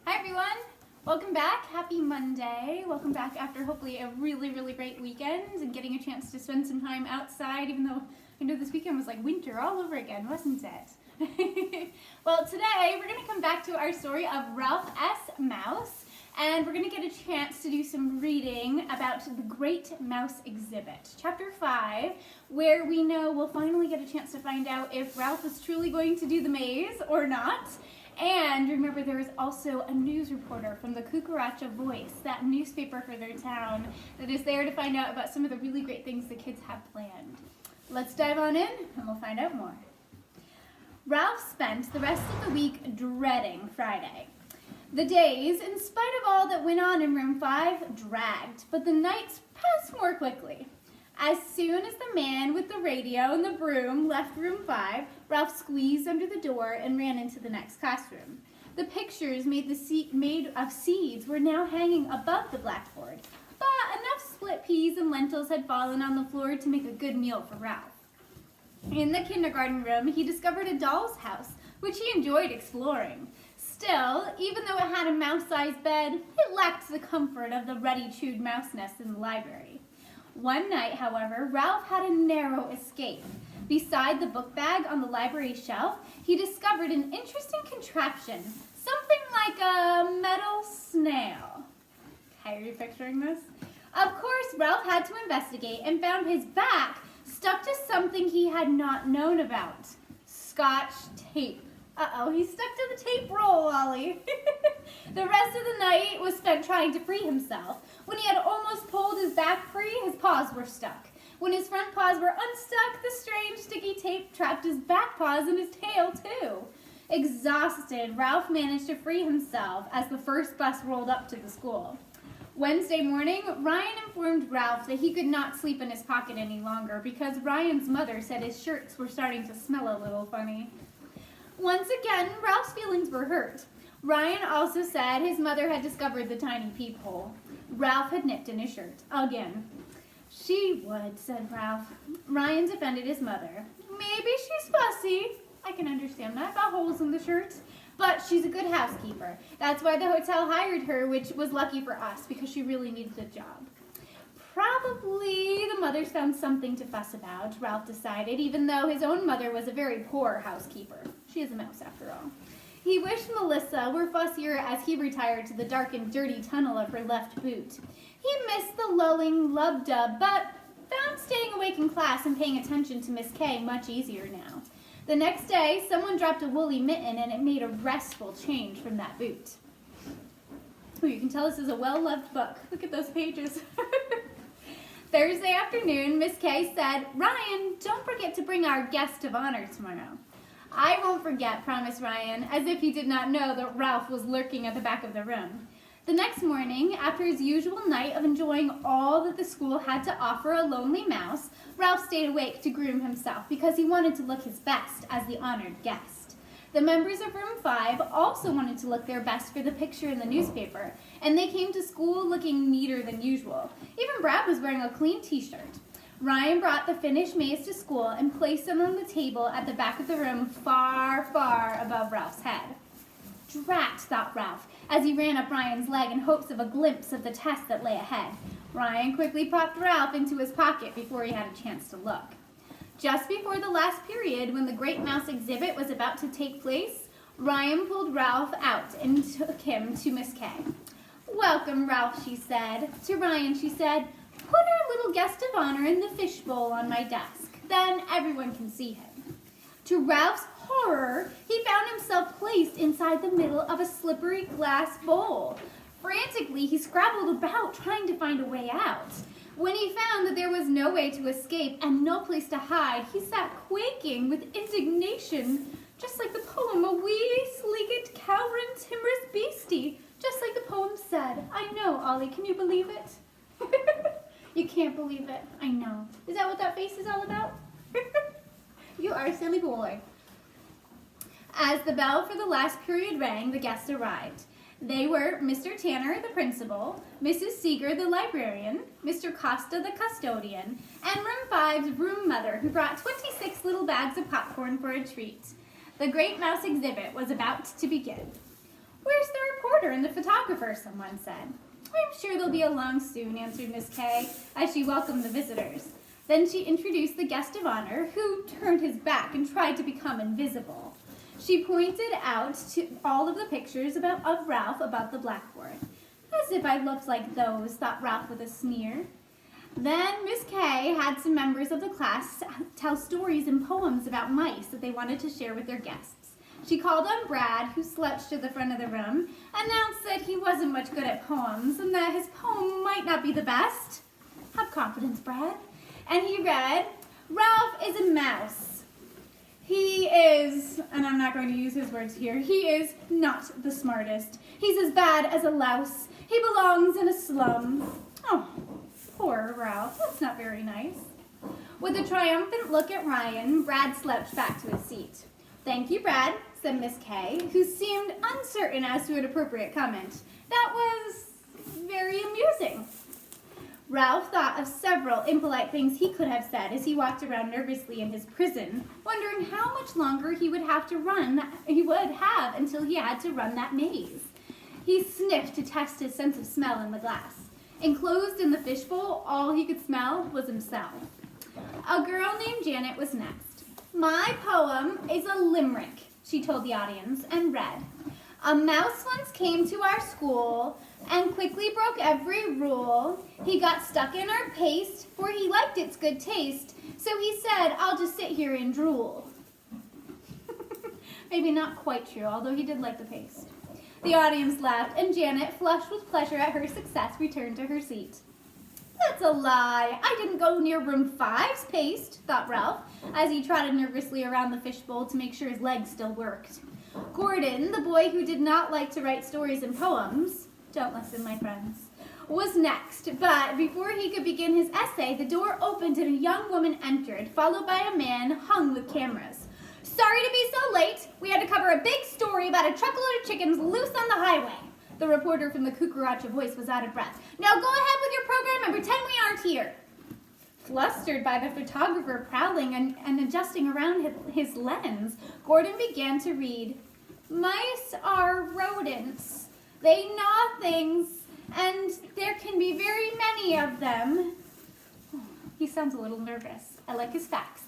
Hi everyone, welcome back. Happy Monday. Welcome back after hopefully a really great weekend and getting a chance to spend some time outside, even though I know this weekend was like winter all over again, wasn't it? Well, today we're going to come back to our story of Ralph S. Mouse, and we're going to get a chance to do some reading about the Great Mouse Exhibit, Chapter 5, where we know we'll finally get a chance to find out if Ralph is truly going to do the maze or not. And remember, there is also a news reporter from the Cucaracha Voice, that newspaper for their town, that is there to find out about some of the really great things the kids have planned. Let's dive on in and we'll find out more. Ralph spent the rest of the week dreading Friday. The days, in spite of all that went on in room 5, dragged, but the nights passed more quickly. As soon as the man with the radio and the broom left room 5, Ralph squeezed under the door and ran into the next classroom. The pictures made of seeds were now hanging above the blackboard, but enough split peas and lentils had fallen on the floor to make a good meal for Ralph. In the kindergarten room, he discovered a doll's house, which he enjoyed exploring. Still, even though it had a mouse-sized bed, it lacked the comfort of the ready-chewed mouse nest in the library. One night, however, Ralph had a narrow escape. Beside the book bag on the library shelf, he discovered an interesting contraption, something like a metal snail. Okay, are you picturing this? Of course, Ralph had to investigate and found his back stuck to something he had not known about. Scotch tape. Uh-oh, he's stuck to the tape roll, Ollie. The rest of the night was spent trying to free himself. When he had almost pulled his back free, his paws were stuck. When his front paws were unstuck, the strange sticky tape trapped his back paws and his tail, too. Exhausted, Ralph managed to free himself as the first bus rolled up to the school. Wednesday morning, Ryan informed Ralph that he could not sleep in his pocket any longer because Ryan's mother said his shirts were starting to smell a little funny. Once again, Ralph's feelings were hurt. Ryan also said his mother had discovered the tiny peephole. Ralph had nipped in his shirt. Again. She would, said Ralph. Ryan defended his mother. Maybe she's fussy. I can understand that, about holes in the shirt. But she's a good housekeeper. That's why the hotel hired her, which was lucky for us because she really needed a job. Probably the mothers found something to fuss about, Ralph decided, even though his own mother was a very poor housekeeper. She is a mouse, after all. He wished Melissa were fussier as he retired to the dark and dirty tunnel of her left boot. He missed the lulling lub-dub, but found staying awake in class and paying attention to Miss Kay much easier now. The next day, someone dropped a woolly mitten, and it made a restful change from that boot. Oh, you can tell this is a well-loved book. Look at those pages. Thursday afternoon, Miss Kay said, "Ryan, don't forget to bring our guest of honor tomorrow." "I won't forget," promised Ryan, as if he did not know that Ralph was lurking at the back of the room. The next morning, after his usual night of enjoying all that the school had to offer a lonely mouse, Ralph stayed awake to groom himself because he wanted to look his best as the honored guest. The members of room 5 also wanted to look their best for the picture in the newspaper, and they came to school looking neater than usual. Even Brad was wearing a clean t-shirt. Ryan brought the finished maze to school and placed it on the table at the back of the room far above Ralph's head. Drat, thought Ralph, as he ran up Ryan's leg in hopes of a glimpse of the test that lay ahead. Ryan quickly popped Ralph into his pocket before he had a chance to look. Just before the last period, when the Great Mouse Exhibit was about to take place, Ryan pulled Ralph out and took him to Miss Kay. "Welcome, Ralph," she said. To Ryan, she said, "Put our little guest of honor in the fishbowl on my desk. Then everyone can see him." To Ralph's horror, he found himself placed inside the middle of a slippery glass bowl. Frantically, he scrabbled about, trying to find a way out. When he found that there was no way to escape and no place to hide, he sat quaking with indignation, just like the poem, "A wee, sleeked, cowrin, timorous beastie," just like the poem said. I know, Ollie, can you believe it? You can't believe it. I know. Is that what that face is all about? You are a silly boy. As the bell for the last period rang, the guests arrived. They were Mr. Tanner, the principal, Mrs. Seeger, the librarian, Mr. Costa, the custodian, and room 5's room mother, who brought 26 little bags of popcorn for a treat. The Great Mouse Exhibit was about to begin. "Where's the reporter and the photographer?" someone said. "I'm sure they'll be along soon," answered Miss K, as she welcomed the visitors. Then she introduced the guest of honor, who turned his back and tried to become invisible. She pointed out to all of the pictures of Ralph above the blackboard. "As if I looked like those," thought Ralph with a sneer. Then Miss K had some members of the class tell stories and poems about mice that they wanted to share with their guests. She called on Brad, who slouched to the front of the room, announced that he wasn't much good at poems and that his poem might not be the best. "Have confidence, Brad." And he read, "Ralph is a mouse. He is," and I'm not going to use his words here, "he is not the smartest. He's as bad as a louse. He belongs in a slum." Oh, poor Ralph. That's not very nice. With a triumphant look at Ryan, Brad slouched back to his seat. "Thank you, Brad," said Miss K, who seemed uncertain as to an appropriate comment. "That was very amusing." Ralph thought of several impolite things he could have said as he walked around nervously in his prison, wondering how much longer he would have until he had to run that maze. He sniffed to test his sense of smell in the glass. Enclosed in the fishbowl, all he could smell was himself. A girl named Janet was next. "My poem is a limerick," she told the audience, and read, "A mouse once came to our school and quickly broke every rule. He got stuck in our paste, for he liked its good taste. So he said, 'I'll just sit here and drool.'" Maybe not quite true, although he did like the paste. The audience laughed, and Janet, flushed with pleasure at her success, returned to her seat. "That's a lie. I didn't go near room 5's paste," thought Ralph, as he trotted nervously around the fishbowl to make sure his legs still worked. Gordon, the boy who did not like to write stories and poems, don't listen, my friends, was next, but before he could begin his essay, the door opened and a young woman entered, followed by a man hung with cameras. "Sorry to be so late. We had to cover a big story about a truckload of chickens loose on the highway." The reporter from the Cucaracha Voice was out of breath. "Now go ahead with your program and pretend we aren't here." Flustered by the photographer prowling and adjusting around his lens, Gordon began to read, "Mice are rodents. They gnaw things, and there can be very many of them." He sounds a little nervous. I like his facts.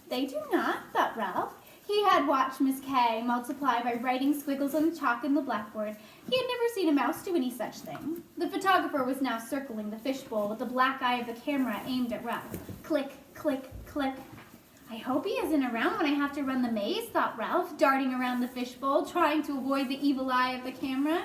"They do not," thought Ralph. He had watched Miss K multiply by writing squiggles on the chalk in the blackboard. He had never seen a mouse do any such thing. The photographer was now circling the fishbowl with the black eye of the camera aimed at Ralph. Click, click, click. "I hope he isn't around when I have to run the maze," thought Ralph, darting around the fishbowl, trying to avoid the evil eye of the camera.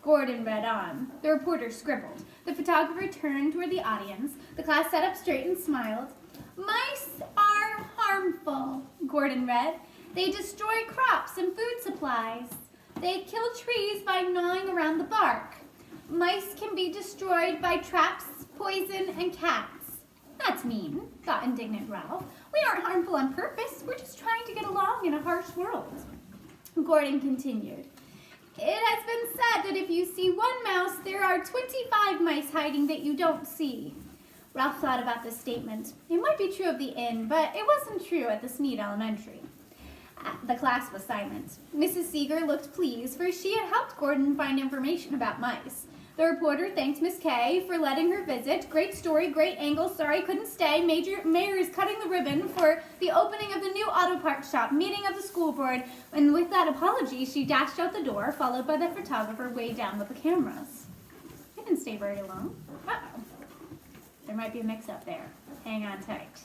Gordon read on. The reporter scribbled. The photographer turned toward the audience. The class sat up straight and smiled. "Mice are harmful," Gordon read. "They destroy crops and food supplies. They kill trees by gnawing around the bark. Mice can be destroyed by traps, poison, and cats." "That's mean," thought indignant Ralph. "We aren't harmful on purpose. We're just trying to get along in a harsh world." Gordon continued. "It has been said that if you see one mouse, there are 25 mice hiding that you don't see." Ralph thought about this statement. It might be true of the inn, but it wasn't true at the Sneed Elementary. The class was silent. Mrs. Seeger looked pleased, for she had helped Gordon find information about mice. The reporter thanked Miss K for letting her visit. "Great story, great angle, sorry couldn't stay. Mayor is cutting the ribbon for the opening of the new auto parts shop, meeting of the school board." And with that apology, she dashed out the door, followed by the photographer way down with the cameras. He didn't stay very long. Uh-oh. There might be a mix-up there. Hang on tight.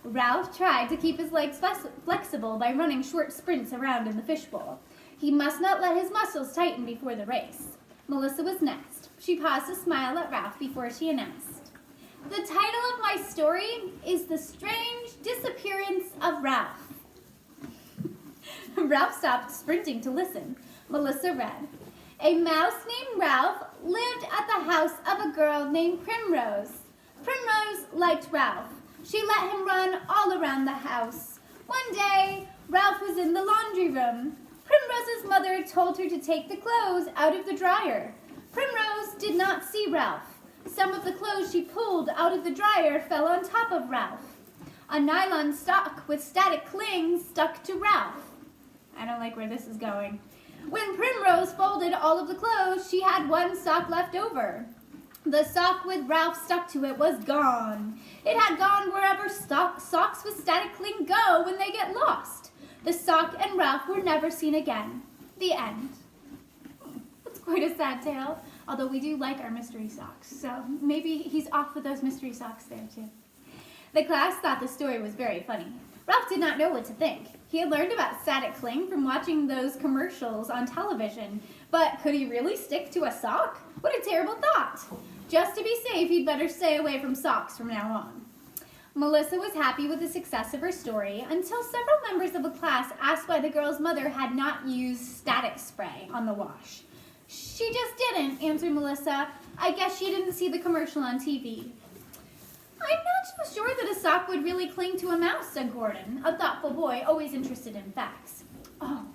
Ralph tried to keep his legs flexible by running short sprints around in the fishbowl. He must not let his muscles tighten before the race. Melissa was next. She paused to smile at Ralph before she announced, "The title of my story is The Strange Disappearance of Ralph." Ralph stopped sprinting to listen. Melissa read, "A mouse named Ralph lived at the house of a girl named Primrose. Primrose liked Ralph. She let him run all around the house. One day, Ralph was in the laundry room. Primrose's mother told her to take the clothes out of the dryer. Primrose did not see Ralph. Some of the clothes she pulled out of the dryer fell on top of Ralph. A nylon sock with static cling stuck to Ralph." I don't like where this is going. "When Primrose almost folded all of the clothes, she had one sock left over. The sock with Ralph stuck to it was gone. It had gone wherever socks with static cling go when they get lost. The sock and Ralph were never seen again. The end. That's quite a sad tale, although we do like our mystery socks, so maybe he's off with those mystery socks there too. The class thought the story was very funny. Ralph did not know what to think. He had learned about static cling from watching those commercials on television, but could he really stick to a sock? What a terrible thought! Just to be safe, he'd better stay away from socks from now on. Melissa was happy with the success of her story until several members of the class asked why the girl's mother had not used static spray on the wash. She just didn't, answered Melissa. I guess she didn't see the commercial on TV. I'm not so sure that a sock would really cling to a mouse, said Gordon, a thoughtful boy always interested in facts. Oh,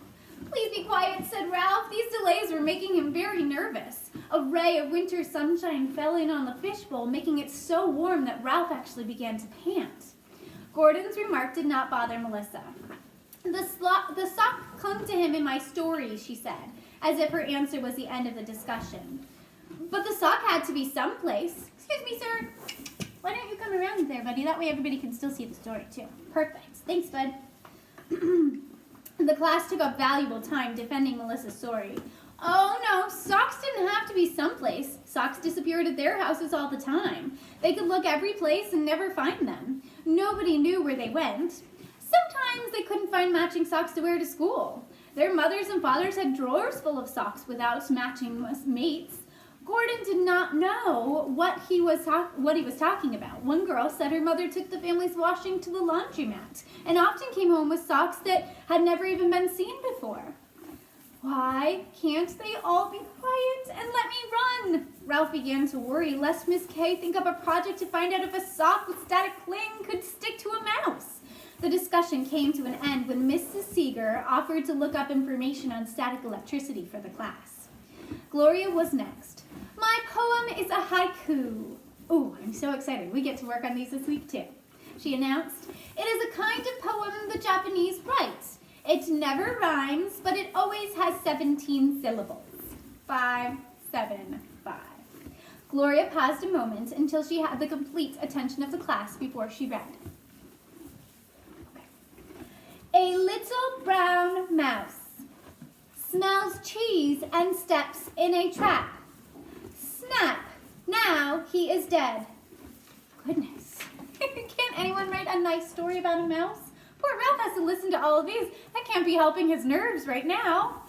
please be quiet, said Ralph. These delays were making him very nervous. A ray of winter sunshine fell in on the fishbowl, making it so warm that Ralph actually began to pant. Gordon's remark did not bother Melissa. The sock clung to him in my story, she said, as if her answer was the end of the discussion. But the sock had to be someplace. Excuse me, sir. Why don't you come around there, buddy? That way everybody can still see the story, too. Perfect. Thanks, bud. The class took up valuable time defending Melissa's story. Oh, no, socks didn't have to be someplace. Socks disappeared at their houses all the time. They could look every place and never find them. Nobody knew where they went. Sometimes they couldn't find matching socks to wear to school. Their mothers and fathers had drawers full of socks without matching mates. Gordon did not know what he was talking about. One girl said her mother took the family's washing to the laundromat and often came home with socks that had never even been seen before. Why can't they all be quiet and let me run? Ralph began to worry lest Miss Kay think up a project to find out if a sock with static cling could stick to a mouse. The discussion came to an end when Mrs. Seeger offered to look up information on static electricity for the class. Gloria was next. My poem is a haiku. Oh, I'm so excited. We get to work on these this week too. She announced, it is a kind of poem the Japanese write. It never rhymes, but it always has 17 syllables. 5, 7, 5. Gloria paused a moment until she had the complete attention of the class before she read. A little brown mouse smells cheese and steps in a trap. Snap! Now he is dead. Goodness. Can't anyone write a nice story about a mouse? Poor Ralph has to listen to all of these. That can't be helping his nerves right now.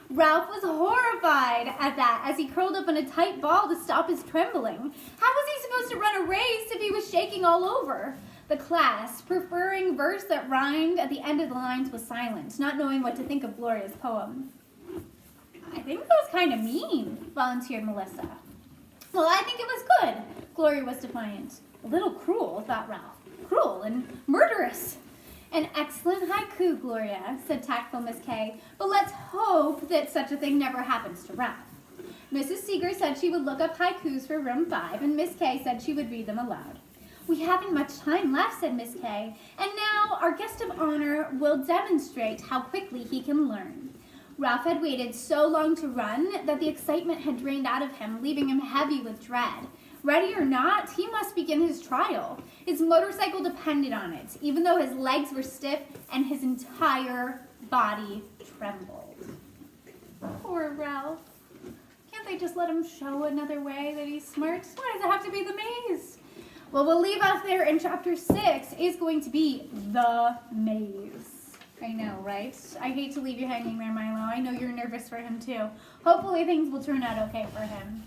Ralph was horrified at that as he curled up in a tight ball to stop his trembling. How was he supposed to run a race if he was shaking all over? The class, preferring verse that rhymed at the end of the lines, was silent, not knowing what to think of Gloria's poem. I think that was kind of mean, volunteered Melissa. Well, I think it was good. Gloria was defiant. A little cruel, thought Ralph. Cruel and murderous. An excellent haiku, Gloria, said tactful Miss Kay, but let's hope that such a thing never happens to Ralph. Mrs. Seeger said she would look up haikus for room 5, and Miss Kay said she would read them aloud. We haven't much time left, said Miss Kay, and now our guest of honor will demonstrate how quickly he can learn. Ralph had waited so long to run that the excitement had drained out of him, leaving him heavy with dread. Ready or not, he must begin his trial. His motorcycle depended on it, even though his legs were stiff and his entire body trembled. Poor Ralph. Can't they just let him show another way that he's smart? Why does it have to be the maze? Well, we'll leave off there, and chapter 6 is going to be the maze. I know, right? I hate to leave you hanging there, Milo. I know you're nervous for him, too. Hopefully things will turn out okay for him.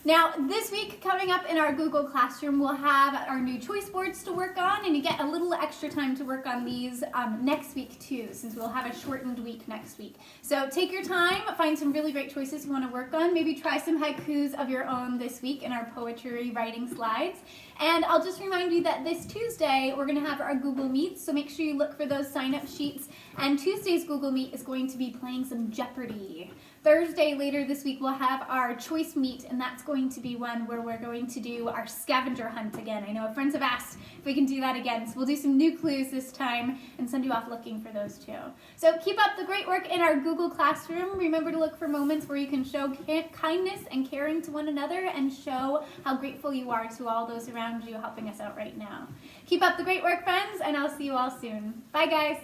Now, this week, coming up in our Google Classroom, we'll have our new choice boards to work on, and you get a little extra time to work on these next week, too, since we'll have a shortened week next week. So take your time, find some really great choices you want to work on, maybe try some haikus of your own this week in our poetry writing slides, And I'll just remind you that this Tuesday, we're going to have our Google Meets, so make sure you look for those sign-up sheets. And Tuesday's Google Meet is going to be playing some Jeopardy! Thursday, later this week, we'll have our choice meet, and that's going to be one where we're going to do our scavenger hunt again. I know friends have asked if we can do that again, so we'll do some new clues this time and send you off looking for those too. So keep up the great work in our Google Classroom. Remember to look for moments where you can show kindness and caring to one another and show how grateful you are to all those around you helping us out right now. Keep up the great work, friends, and I'll see you all soon. Bye, guys.